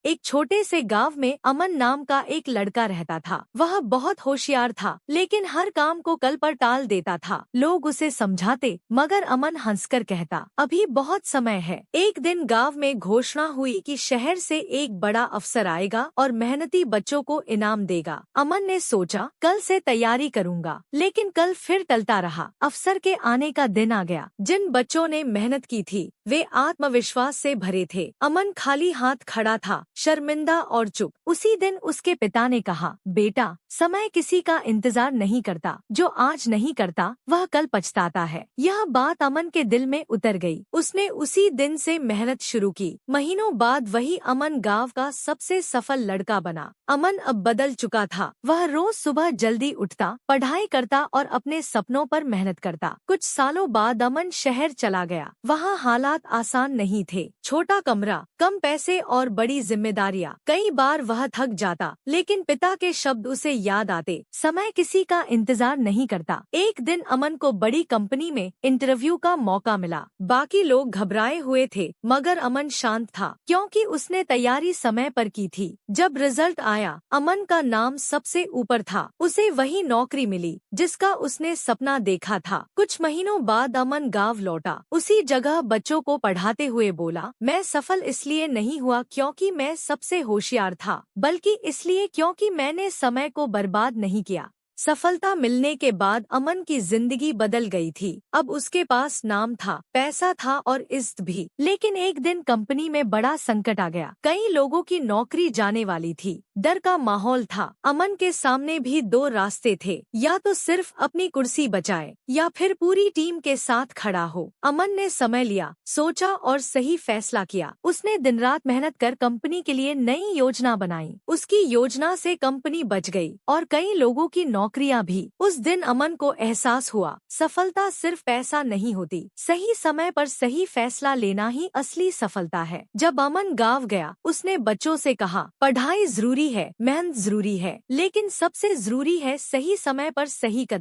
एक छोटे से गांव में अमन नाम का एक लड़का रहता था। वह बहुत होशियार था, लेकिन हर काम को कल पर टाल देता था। लोग उसे समझाते, मगर अमन हंसकर कहता, अभी बहुत समय है। एक दिन गांव में घोषणा हुई कि शहर से एक बड़ा अफसर आएगा और मेहनती बच्चों को इनाम देगा। अमन ने सोचा, कल से तैयारी करूंगा, लेकिन कल फिर टलता रहा। अफसर के आने का दिन आ गया। जिन बच्चों ने मेहनत की थी, वे आत्मविश्वास से भरे थे। अमन खाली हाथ खड़ा था, शर्मिंदा और चुप। उसी दिन उसके पिता ने कहा, बेटा, समय किसी का इंतजार नहीं करता। जो आज नहीं करता, वह कल पछताता है। यह बात अमन के दिल में उतर गई। उसने उसी दिन से मेहनत शुरू की। महीनों बाद वही अमन गांव का सबसे सफल लड़का बना। अमन अब बदल चुका था। वह रोज सुबह जल्दी उठता, पढ़ाई करता और अपने सपनों पर मेहनत करता। कुछ सालों बाद अमन शहर चला गया। वहाँ हालात आसान नहीं थे। छोटा कमरा, कम पैसे और बड़ी जिम्मेदारियां। कई बार वह थक जाता, लेकिन पिता के शब्द उसे याद आते, समय किसी का इंतजार नहीं करता। एक दिन अमन को बड़ी कंपनी में इंटरव्यू का मौका मिला। बाकी लोग घबराए हुए थे, मगर अमन शांत था, क्योंकि उसने तैयारी समय पर की थी। जब रिजल्ट आया, अमन का नाम सबसे ऊपर था। उसे वही नौकरी मिली, जिसका उसने सपना देखा था। कुछ महीनों बाद अमन गांव लौटा। उसी जगह बच्चों को पढ़ाते हुए बोला, मैं सफल इसलिए नहीं हुआ क्योंकि मैं सबसे होशियार था, बल्कि इसलिए क्योंकि मैंने समय को बर्बाद नहीं किया। सफलता मिलने के बाद अमन की जिंदगी बदल गई थी। अब उसके पास नाम था, पैसा था और इज्जत भी। लेकिन एक दिन कंपनी में बड़ा संकट आ गया। कई लोगों की नौकरी जाने वाली थी। डर का माहौल था। अमन के सामने भी दो रास्ते थे, या तो सिर्फ अपनी कुर्सी बचाए, या फिर पूरी टीम के साथ खड़ा हो। अमन ने समय लिया, सोचा और सही फैसला किया। उसने दिन रात मेहनत कर कंपनी के लिए नई योजना बनाई। उसकी योजना से कंपनी बच गई और कई लोगों की नौकरियां भी। उस दिन अमन को एहसास हुआ, सफलता सिर्फ पैसा नहीं होती, सही समय पर सही फैसला लेना ही असली सफलता है। जब अमन गांव गया, उसने बच्चों से कहा, पढ़ाई जरूरी है, मेहनत जरूरी है, लेकिन सबसे जरूरी है सही समय पर सही कदम।